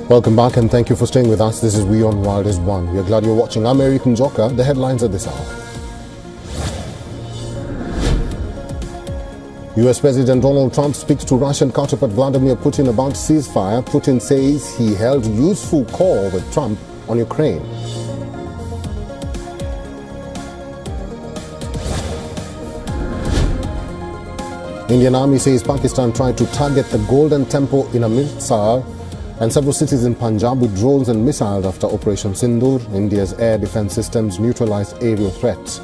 Welcome back and thank you for staying with us. This is We on Wild is One. We are glad you're watching. I'm Eric Njoka. The headlines at this hour. US President Donald Trump speaks to Russian counterpart Vladimir Putin about ceasefire. Putin says he held useful call with Trump on Ukraine. Indian Army says Pakistan tried to target the Golden Temple in Amritsar and several cities in Punjab with drones and missiles after Operation Sindoor. India's air defense systems neutralized aerial threats.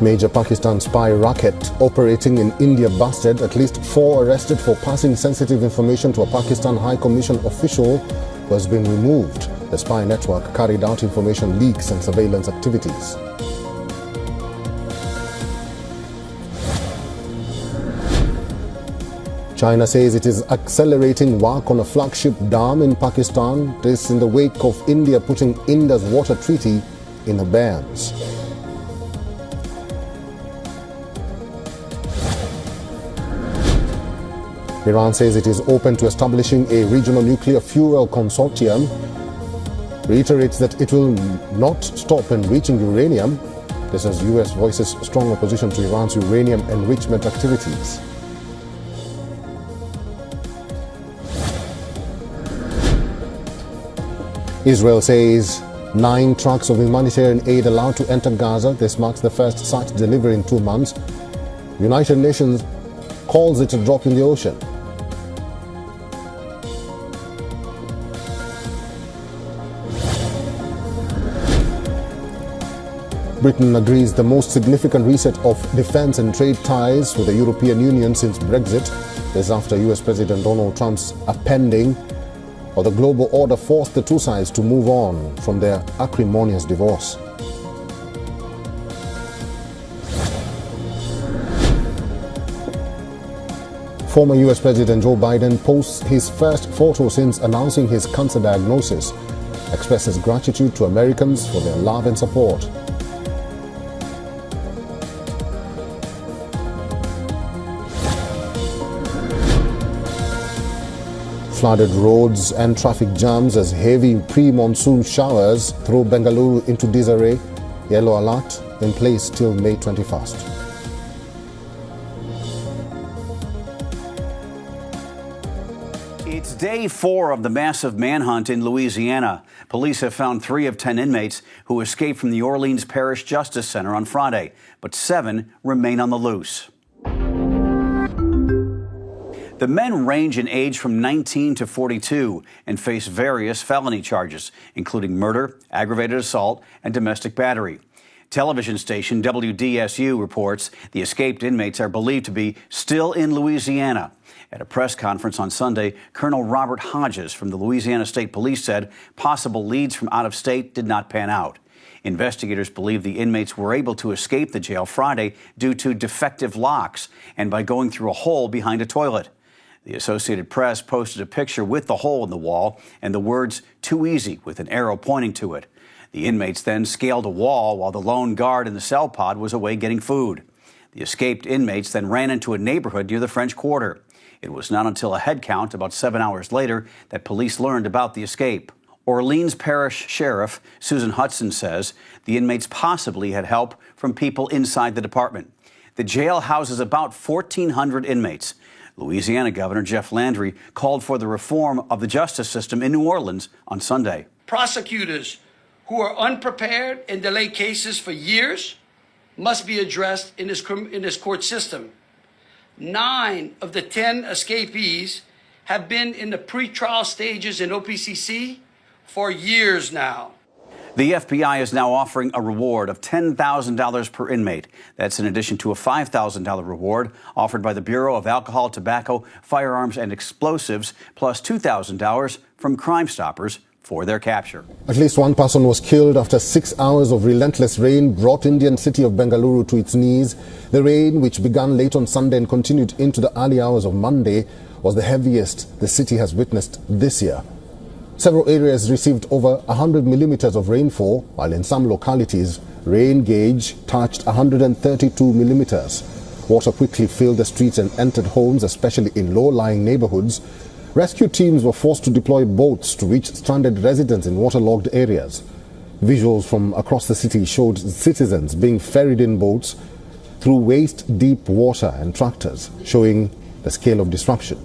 Major Pakistan spy racket operating in India busted. At least 4 arrested for passing sensitive information to a Pakistan High Commission official who has been removed. The spy network carried out information leaks and surveillance activities. China says it is accelerating work on a flagship dam in Pakistan. This in the wake of India putting Indus Water Treaty in abeyance. Iran says it is open to establishing a regional nuclear fuel consortium, reiterates that it will not stop enriching uranium. This as US voices strong opposition to Iran's uranium enrichment activities. Israel says 9 trucks of humanitarian aid allowed to enter Gaza. This marks the first such delivery in 2 months. United Nations calls it a drop in the ocean. Britain agrees the most significant reset of defense and trade ties with the European Union since Brexit. This after US President Donald Trump's appending of the global order forced the two sides to move on from their acrimonious divorce. Former US President Joe Biden posts his first photo since announcing his cancer diagnosis, expresses gratitude to Americans for their love and support. Flooded roads and traffic jams as heavy pre-monsoon showers throw Bengaluru into disarray. Yellow alert in place till May 21st. It's day 4 of the massive manhunt in Louisiana. Police have found 3 of 10 inmates who escaped from the Orleans Parish Justice Center on Friday, but 7 remain on the loose. The men range in age from 19 to 42 and face various felony charges, including murder, aggravated assault, and domestic battery. Television station WDSU reports the escaped inmates are believed to be still in Louisiana. At a press conference on Sunday, Colonel Robert Hodges from the Louisiana State Police said possible leads from out of state did not pan out. Investigators believe the inmates were able to escape the jail Friday due to defective locks and by going through a hole behind a toilet. The Associated Press posted a picture with the hole in the wall and the words "too easy" with an arrow pointing to it. The inmates then scaled a wall while the lone guard in the cell pod was away getting food. The escaped inmates then ran into a neighborhood near the French Quarter. It was not until a head count about 7 hours later that police learned about the escape. Orleans Parish Sheriff Susan Hudson says the inmates possibly had help from people inside the department. The jail houses about 1,400 inmates. Louisiana Governor Jeff Landry called for the reform of the justice system in New Orleans on Sunday. Prosecutors who are unprepared and delay cases for years must be addressed in this court system. 9 of the 10 escapees have been in the pretrial stages in OPCC for years now. The FBI is now offering a reward of $10,000 per inmate. That's in addition to a $5,000 reward offered by the Bureau of Alcohol, Tobacco, Firearms, and Explosives, plus $2,000 from Crime Stoppers for their capture. At least 1 person was killed after 6 hours of relentless rain brought Indian city of Bengaluru to its knees. The rain, which began late on Sunday and continued into the early hours of Monday, was the heaviest the city has witnessed this year. Several areas received over 100 millimeters of rainfall, while in some localities, rain gauge touched 132 millimeters. Water quickly filled the streets and entered homes, especially in low-lying neighborhoods. Rescue teams were forced to deploy boats to reach stranded residents in waterlogged areas. Visuals from across the city showed citizens being ferried in boats through waist-deep water and tractors, showing the scale of disruption.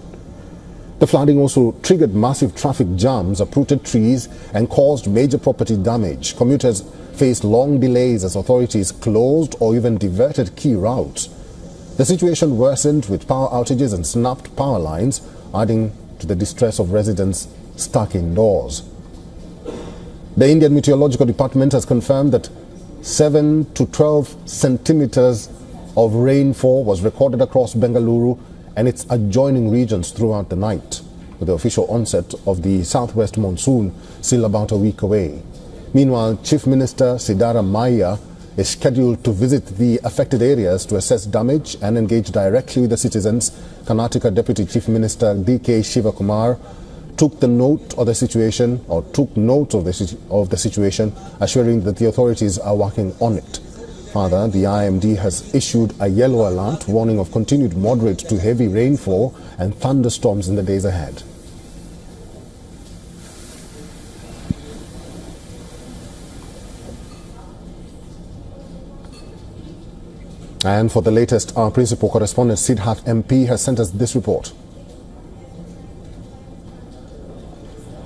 The flooding also triggered massive traffic jams, uprooted trees, and caused major property damage. Commuters faced long delays as authorities closed or even diverted key routes. The situation worsened with power outages and snapped power lines, adding to the distress of residents stuck indoors. The Indian Meteorological Department has confirmed that 7 to 12 centimeters of rainfall was recorded across Bengaluru and its adjoining regions throughout the night, with the official onset of the southwest monsoon still about a week away. Meanwhile, Chief Minister Siddaramaiah is scheduled to visit the affected areas to assess damage and engage directly with the citizens. Karnataka Deputy Chief Minister D.K. Shivakumar took note of the situation, assuring that the authorities are working on it. Further, the IMD has issued a yellow alert warning of continued moderate to heavy rainfall and thunderstorms in the days ahead. And for the latest, our principal correspondent Siddharth MP has sent us this report.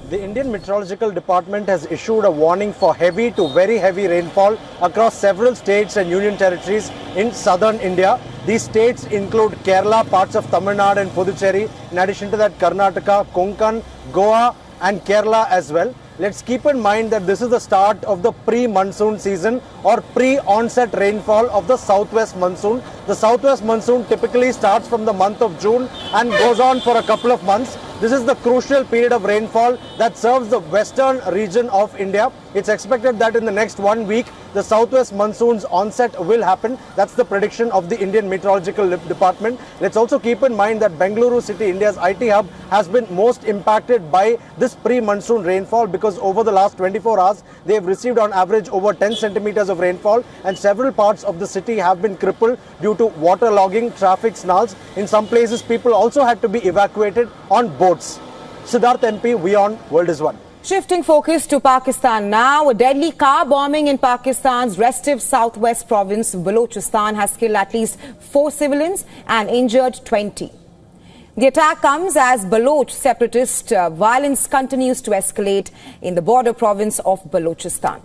The Indian Meteorological Department has issued a warning for heavy to very heavy rainfall across several states and union territories in southern India. These states include Kerala, parts of Tamil Nadu and Puducherry. In addition to that, Karnataka, Konkan, Goa and Kerala as well. Let's keep in mind that this is the start of the pre-monsoon season or pre-onset rainfall of the southwest monsoon. The southwest monsoon typically starts from the month of June and goes on for a couple of months. This is the crucial period of rainfall that serves the western region of India. It's expected that in the next 1 week, the southwest monsoon's onset will happen. That's the prediction of the Indian Meteorological Department. Let's also keep in mind that Bengaluru city, India's IT hub, has been most impacted by this pre-monsoon rainfall because over the last 24 hours, they have received on average over 10 centimeters of rainfall and several parts of the city have been crippled due to waterlogging, traffic snarls. In some places, people also had to be evacuated on boats. Siddharth MP, WION, World is One. Shifting focus to Pakistan now, a deadly car bombing in Pakistan's restive southwest province Balochistan has killed at least 4 civilians and injured 20. The attack comes as Baloch separatist violence continues to escalate in the border province of Balochistan.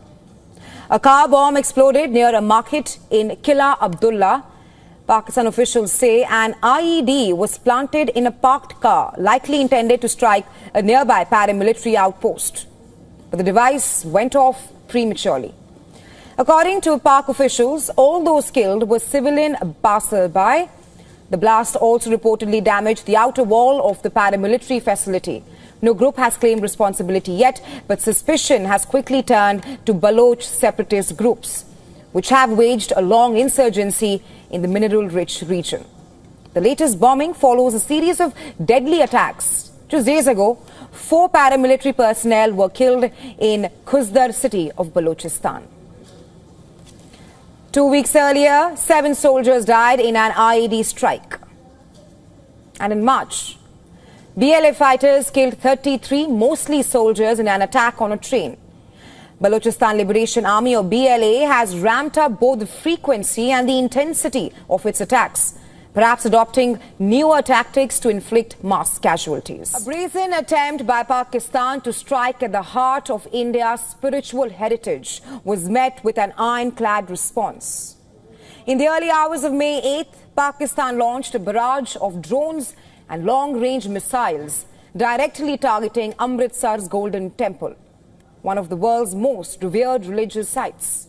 A car bomb exploded near a market in Qila Abdullah. Pakistan officials say an IED was planted in a parked car, likely intended to strike a nearby paramilitary outpost. But the device went off prematurely. According to Pak officials, all those killed were civilian passersby. The blast also reportedly damaged the outer wall of the paramilitary facility. No group has claimed responsibility yet, but suspicion has quickly turned to Baloch separatist groups, which have waged a long insurgency in the mineral-rich region. The latest bombing follows a series of deadly attacks. Just days ago, 4 paramilitary personnel were killed in Khuzdar city of Balochistan. 2 weeks earlier, 7 soldiers died in an IED strike. And in March, BLA fighters killed 33, mostly soldiers, in an attack on a train. Balochistan Liberation Army or BLA has ramped up both the frequency and the intensity of its attacks, perhaps adopting newer tactics to inflict mass casualties. A brazen attempt by Pakistan to strike at the heart of India's spiritual heritage was met with an ironclad response. In the early hours of May 8th, Pakistan launched a barrage of drones and long-range missiles directly targeting Amritsar's Golden Temple, one of the world's most revered religious sites.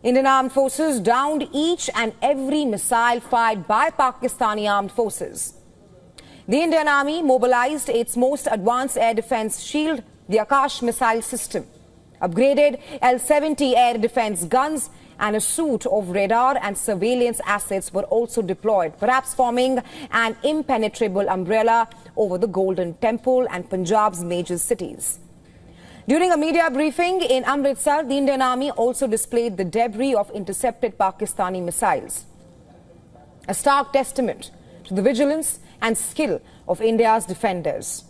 Indian armed forces downed each and every missile fired by Pakistani armed forces. The Indian Army mobilized its most advanced air defense shield, the Akash missile system, upgraded L-70 air defense guns, and a suite of radar and surveillance assets were also deployed, perhaps forming an impenetrable umbrella over the Golden Temple and Punjab's major cities. During a media briefing in Amritsar, the Indian Army also displayed the debris of intercepted Pakistani missiles. a stark testament to the vigilance and skill of India's defenders.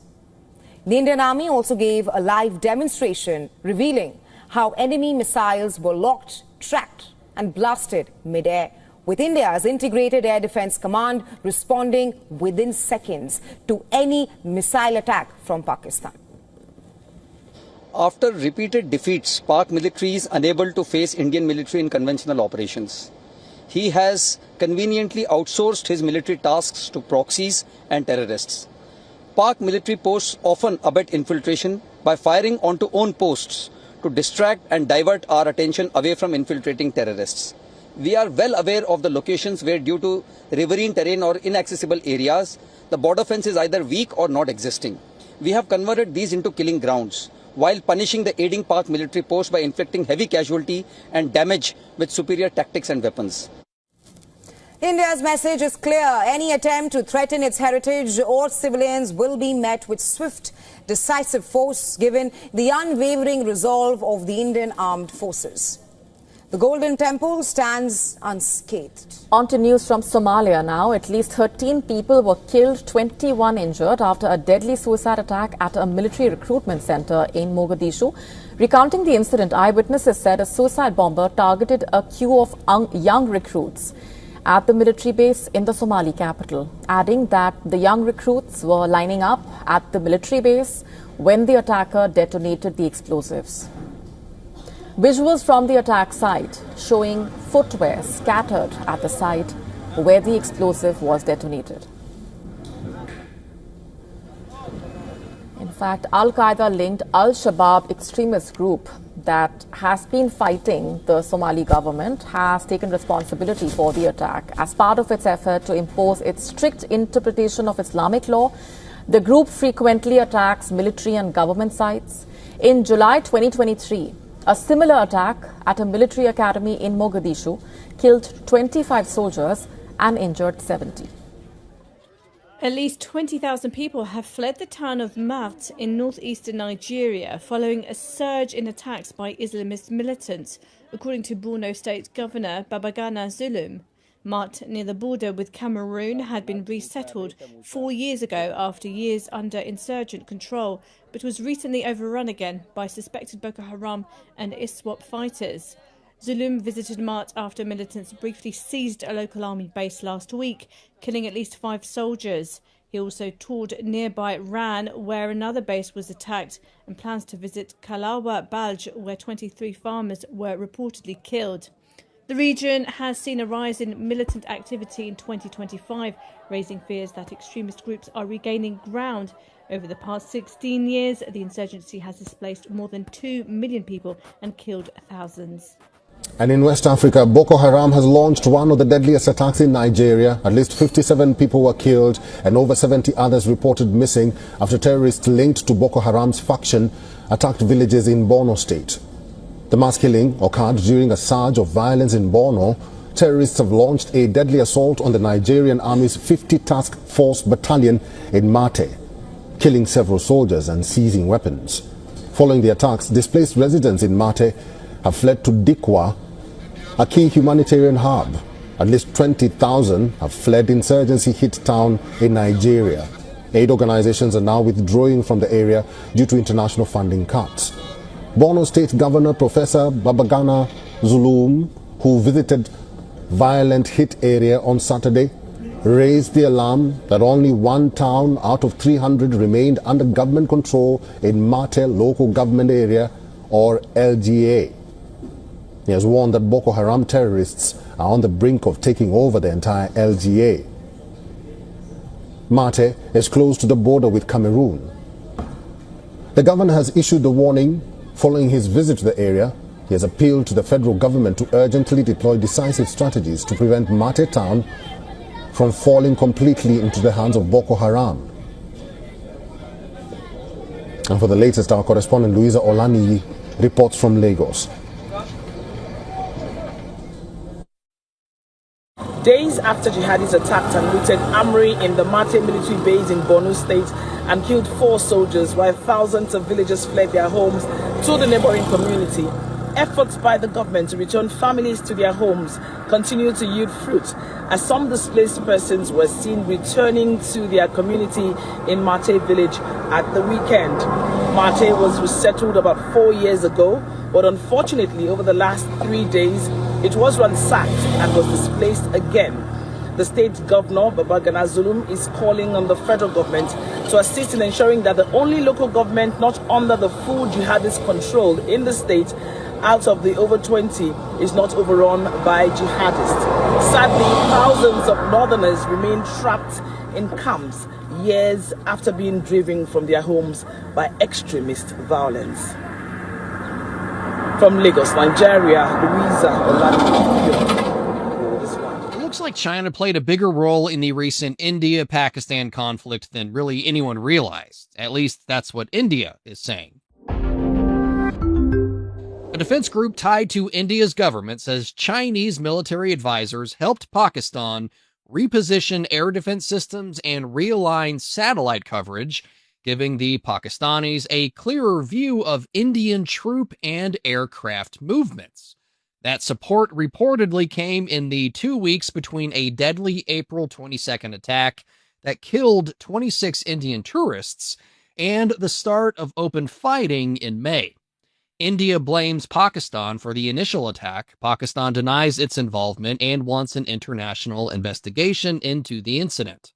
The Indian Army also gave a live demonstration revealing how enemy missiles were locked, tracked and blasted mid-air, with India's Integrated Air Defence Command responding within seconds to any missile attack from Pakistan. After repeated defeats, Pak military is unable to face Indian military in conventional operations. He has conveniently outsourced his military tasks to proxies and terrorists. Pak military posts often abet infiltration by firing onto own posts to distract and divert our attention away from infiltrating terrorists. We are well aware of the locations where, due to riverine terrain or inaccessible areas, the border fence is either weak or not existing. We have converted these into killing grounds, while punishing the aiding Pak military post by inflicting heavy casualty and damage with superior tactics and weapons. India's message is clear. Any attempt to threaten its heritage or civilians will be met with swift, decisive force, given the unwavering resolve of the Indian Armed Forces. The Golden Temple stands unscathed. On to news from Somalia now. At least 13 people were killed, 21 injured after a deadly suicide attack at a military recruitment center in Mogadishu. Recounting the incident, eyewitnesses said a suicide bomber targeted a queue of young recruits at the military base in the Somali capital, adding that the young recruits were lining up at the military base when the attacker detonated the explosives. Visuals from the attack site showing footwear scattered at the site where the explosive was detonated. In fact, Al-Qaeda-linked Al-Shabaab extremist group that has been fighting the Somali government has taken responsibility for the attack. As part of its effort to impose its strict interpretation of Islamic law, the group frequently attacks military and government sites. In July 2023, a similar attack at a military academy in Mogadishu killed 25 soldiers and injured 70. At least 20,000 people have fled the town of Mart in northeastern Nigeria following a surge in attacks by Islamist militants, according to Borno State Governor Babagana Zulum. Mart, near the border with Cameroon, had been resettled 4 years ago after years under insurgent control, but was recently overrun again by suspected Boko Haram and ISWAP fighters. Zulum visited Mart after militants briefly seized a local army base last week, killing at least 5 soldiers. He also toured nearby Ran, where another base was attacked, and plans to visit Kalawa Balj, where 23 farmers were reportedly killed. The region has seen a rise in militant activity in 2025, raising fears that extremist groups are regaining ground. Over the past 16 years, the insurgency has displaced more than 2 million people and killed thousands. And in West Africa, Boko Haram has launched one of the deadliest attacks in Nigeria. At least 57 people were killed and over 70 others reported missing after terrorists linked to Boko Haram's faction attacked villages in Borno State. The mass killing occurred during a surge of violence in Borno. Terrorists have launched a deadly assault on the Nigerian Army's 50 Task Force Battalion in Mate, killing several soldiers and seizing weapons. Following the attacks, displaced residents in Mate have fled to Dikwa, a key humanitarian hub. At least 20,000 have fled insurgency-hit town in Nigeria. Aid organizations are now withdrawing from the area due to international funding cuts. Borno State Governor Professor Babagana Zulum, who visited violent hit area on Saturday, raised the alarm that only one town out of 300 remained under government control in Mate local government area, or LGA. He has warned that Boko Haram terrorists are on the brink of taking over the entire LGA. Mate is close to the border with Cameroon. The governor has issued a warning following his visit to the area. He has appealed to the federal government to urgently deploy decisive strategies to prevent Mate town from falling completely into the hands of Boko Haram. And for the latest, our correspondent Louisa Olani reports from Lagos. Days after jihadis attacked and looted armory in the Mate military base in Borno State and killed 4 soldiers, while thousands of villagers fled their homes to the neighboring community, efforts by the government to return families to their homes continue to yield fruit, as some displaced persons were seen returning to their community in Mate village at the weekend. Mate was resettled about 4 years ago, but unfortunately over the last 3 days it was ransacked and was displaced again. The state governor, Babagana Zulum, is calling on the federal government to assist in ensuring that the only local government not under the full jihadist control in the state out of the over 20 is not overrun by jihadists. Sadly, thousands of northerners remain trapped in camps years after being driven from their homes by extremist violence. From Lagos, Nigeria, Louisa Oladipo. Looks like China played a bigger role in the recent India-Pakistan conflict than really anyone realized. At least that's what India is saying. A defense group tied to India's government says Chinese military advisors helped Pakistan reposition air defense systems and realign satellite coverage, giving the Pakistanis a clearer view of Indian troop and aircraft movements. That support reportedly came in the 2 weeks between a deadly April 22nd attack that killed 26 Indian tourists and the start of open fighting in May. India blames Pakistan for the initial attack. Pakistan denies its involvement and wants an international investigation into the incident.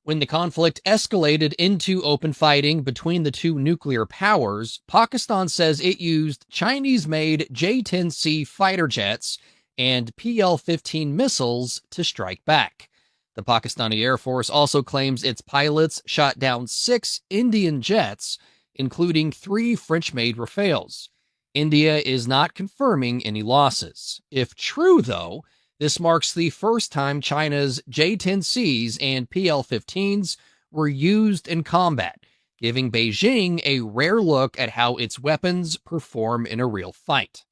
When the conflict escalated into open fighting between the two nuclear powers, Pakistan says it used Chinese-made J-10C fighter jets and PL-15 missiles to strike back. The Pakistani Air Force also claims its pilots shot down 6 Indian jets, including 3 French-made Rafales. India is not confirming any losses. If true, though, this marks the first time China's J-10Cs and PL-15s were used in combat, giving Beijing a rare look at how its weapons perform in a real fight.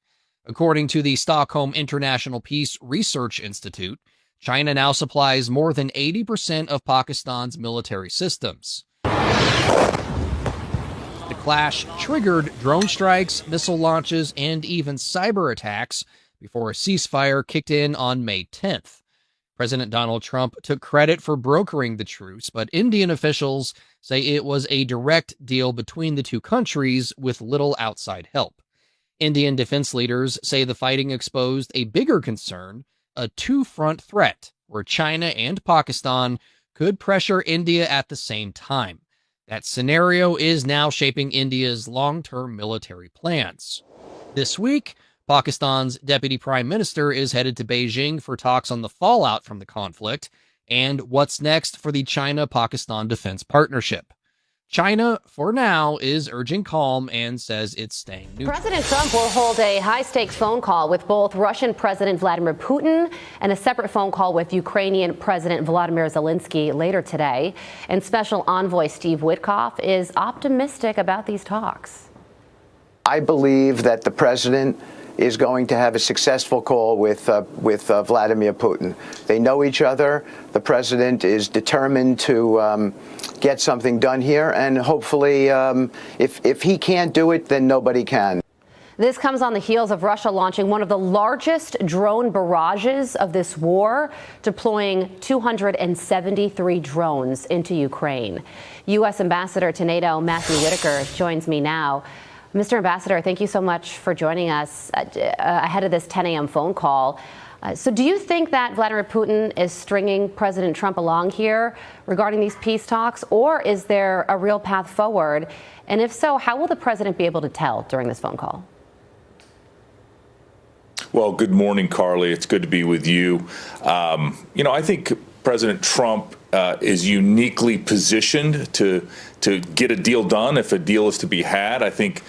According to the Stockholm International Peace Research Institute, China now supplies more than 80% of Pakistan's military systems. The clash triggered drone strikes, missile launches, and even cyber attacks before a ceasefire kicked in on May 10th. President Donald Trump took credit for brokering the truce, but Indian officials say it was a direct deal between the two countries with little outside help. Indian defense leaders say the fighting exposed a bigger concern, a two-front threat, where China and Pakistan could pressure India at the same time. That scenario is now shaping India's long-term military plans. This week, Pakistan's deputy prime minister is headed to Beijing for talks on the fallout from the conflict and what's next for the China-Pakistan defense partnership. China, for now, is urging calm and says it's staying neutral. President Trump will hold a high-stakes phone call with both Russian President Vladimir Putin and a separate phone call with Ukrainian President Volodymyr Zelensky later today. And Special Envoy Steve Witkoff is optimistic about these talks. I believe that the president is going to have a successful call with Vladimir Putin. They know each other. The president is determined to get something done here, and hopefully, if he can't do it, then nobody can. This comes on the heels of Russia launching one of the largest drone barrages of this war, deploying 273 drones into Ukraine. U.S. Ambassador to NATO Matthew Whitaker joins me now. Mr. Ambassador, thank you so much for joining us ahead of this 10 a.m. phone call. So do you think that Vladimir Putin is stringing President Trump along here regarding these peace talks, or is there a real path forward? And if so, how will the president be able to tell during this phone call? Well, good morning, Carly. It's good to be with you. I think President Trump is uniquely positioned to get a deal done if a deal is to be had. I think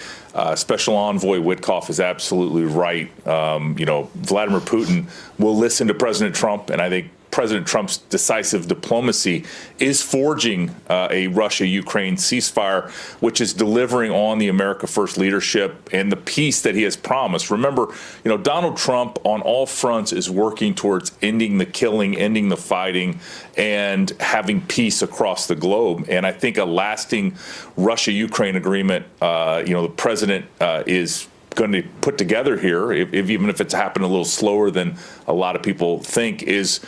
Special Envoy Witkoff is absolutely right. Vladimir Putin will listen to President Trump, and I think President Trump's decisive diplomacy is forging a Russia-Ukraine ceasefire, which is delivering on the America First leadership and the peace that he has promised. Remember, Donald Trump on all fronts is working towards ending the killing, ending the fighting, and having peace across the globe. And I think a lasting Russia-Ukraine agreement, the president is going to put together here, even if it's happened a little slower than a lot of people think, is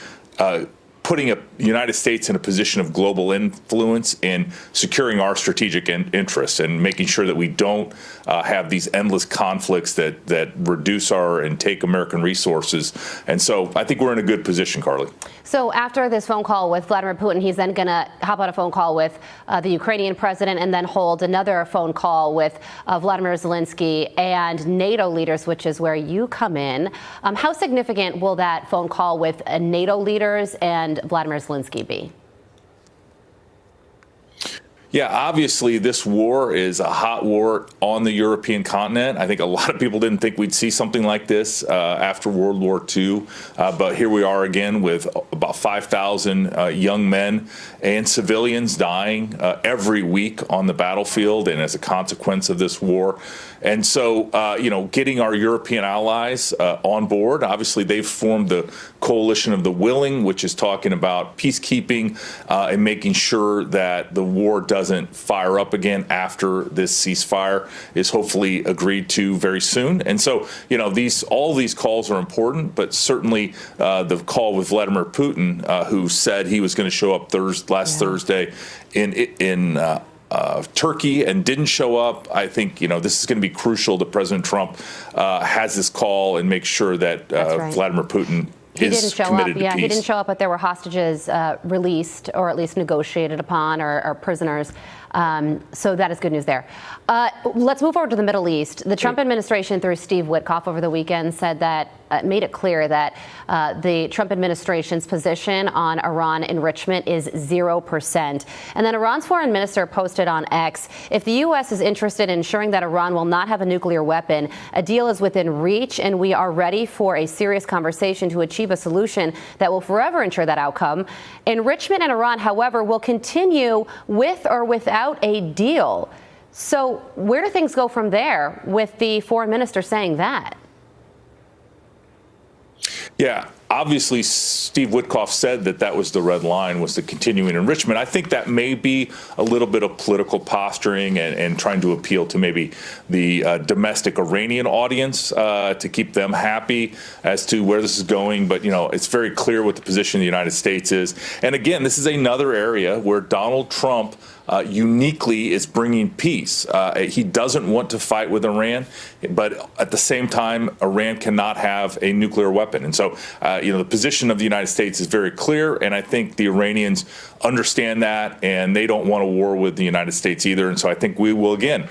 putting the United States in a position of global influence in securing our strategic interests and making sure that we don't have these endless conflicts that reduce and take American resources. And so I think we're in a good position, Carly. So after this phone call with Vladimir Putin, he's then going to hop on a phone call with the Ukrainian president and then hold another phone call with Vladimir Zelensky and NATO leaders, which is where you come in. How significant will that phone call with NATO leaders and Vladimir Zelensky be? Yeah, obviously this war is a hot war on the European continent. I think a lot of people didn't think we'd see something like this after World War II. But here we are again with about 5,000 young men and civilians dying every week on the battlefield and as a consequence of this war. And so, getting our European allies on board, obviously they've formed the Coalition of the Willing, which is talking about peacekeeping and making sure that the war doesn't fire up again after this ceasefire is hopefully agreed to very soon. And so, all these calls are important, but certainly the call with Vladimir Putin, who said he was going to show up last Thursday in Turkey and didn't show up. I think, this is going to be crucial that President Trump has this call and make sure that Vladimir Putin He didn't show up. Yeah, he didn't show up, but there were hostages released or at least negotiated upon or prisoners. So that is good news there. Let's move over to the Middle East. The Trump administration, through Steve Witkoff over the weekend, said that made it clear that the Trump administration's position on Iran enrichment is 0%. And then Iran's foreign minister posted on X, if the U.S. is interested in ensuring that Iran will not have a nuclear weapon, a deal is within reach, and we are ready for a serious conversation to achieve a solution that will forever ensure that outcome. Enrichment in Iran, however, will continue with or without a deal. So where do things go from there with the foreign minister saying that? Yeah, obviously, Steve Witkoff said that was the red line, was the continuing enrichment. I think that may be a little bit of political posturing and trying to appeal to maybe the domestic Iranian audience to keep them happy as to where this is going. But, it's very clear what the position of the United States is. And again, this is another area where Donald Trump uniquely is bringing peace. He doesn't want to fight with Iran, but at the same time, Iran cannot have a nuclear weapon. And so, the position of the United States is very clear, and I think the Iranians understand that, and they don't want a war with the United States either. And so I think we will, again,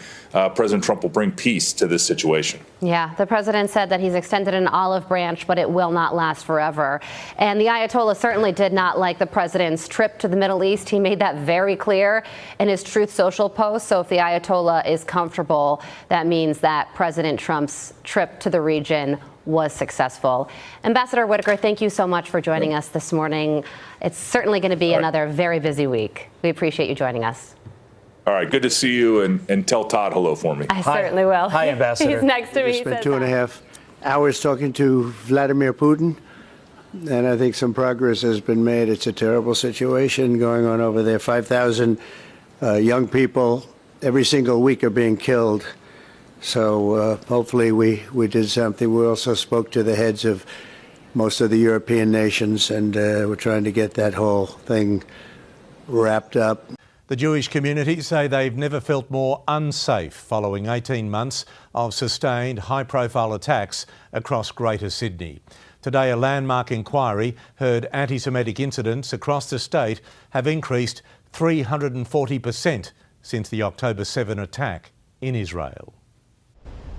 President Trump will bring peace to this situation. Yeah, the president said that he's extended an olive branch, but it will not last forever. And the Ayatollah certainly did not like the president's trip to the Middle East. He made that very clear in his Truth Social post. So if the Ayatollah is comfortable, that means that President Trump's trip to the region was successful. Ambassador Whitaker, thank you so much for joining us this morning. It's certainly going to be another very busy week. We appreciate you joining us. All right, good to see you, and tell Todd hello for me. I certainly will. Hi, Ambassador. He's next to me. I spent 2.5 hours talking to Vladimir Putin, and I think some progress has been made. It's a terrible situation going on over there. 5,000 young people every single week are being killed. So hopefully we did something. We also spoke to the heads of most of the European nations, and we're trying to get that whole thing wrapped up. The Jewish community say they've never felt more unsafe following 18 months of sustained high-profile attacks across Greater Sydney. Today, a landmark inquiry heard anti-Semitic incidents across the state have increased 340% since the October 7 attack in Israel.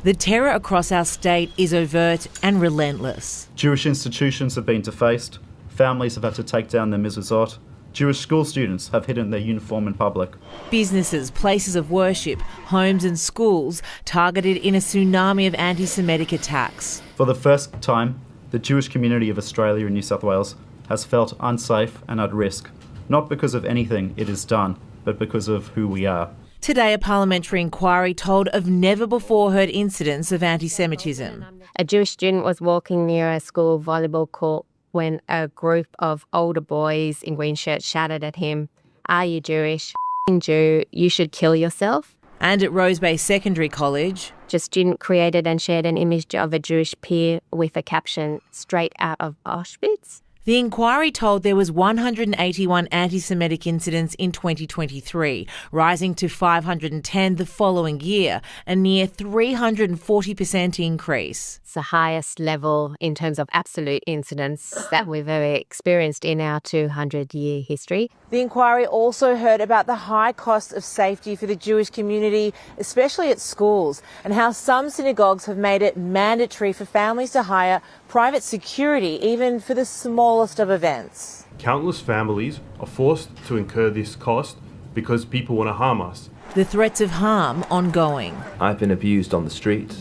The terror across our state is overt and relentless. Jewish institutions have been defaced, families have had to take down their mezuzot, Jewish school students have hidden their uniform in public. Businesses, places of worship, homes and schools targeted in a tsunami of anti-Semitic attacks. For the first time, the Jewish community of Australia and New South Wales has felt unsafe and at risk, not because of anything it has done, but because of who we are. Today, a parliamentary inquiry told of never-before-heard incidents of anti-Semitism. A Jewish student was walking near a school volleyball court when a group of older boys in green shirts shouted at him, "Are you Jewish? Jew, you should kill yourself." And at Rose Bay Secondary College, a student created and shared an image of a Jewish peer with a caption, "Straight out of Auschwitz." The inquiry told there was 181 anti-Semitic incidents in 2023, rising to 510 the following year, a near 340% increase. It's the highest level in terms of absolute incidents that we've ever experienced in our 200-year history. The inquiry also heard about the high cost of safety for the Jewish community, especially at schools, and how some synagogues have made it mandatory for families to hire private security, even for the smallest of events. Countless families are forced to incur this cost because people want to harm us. The threats of harm ongoing. I've been abused on the street.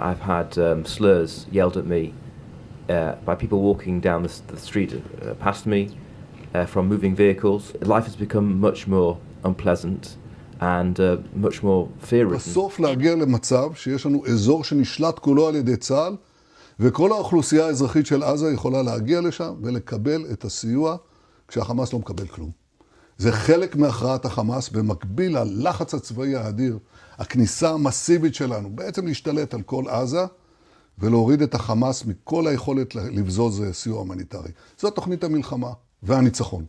I've had slurs yelled at me by people walking down the street past me, from moving vehicles. Life has become much more unpleasant and much more fear-ridden. בסוף להגיע למצב שיש לנו אזור שנשלט כולו על ידי צה"ל, וכל האוכלוסייה האזרחית של עזה יכולה להגיע לשם ולקבל את הסיוע כשהחמאס לא מקבל כלום. זה חלק מהכרעת החמאס במקביל ללחץ הצבאי האדיר, הכניסה המסיבית שלנו, בעצם להשתלט על כל עזה ולהוריד את החמאס מכל היכולת לבזוז סיוע הומניטרי. זו תוכנית המלחמה והניצחון.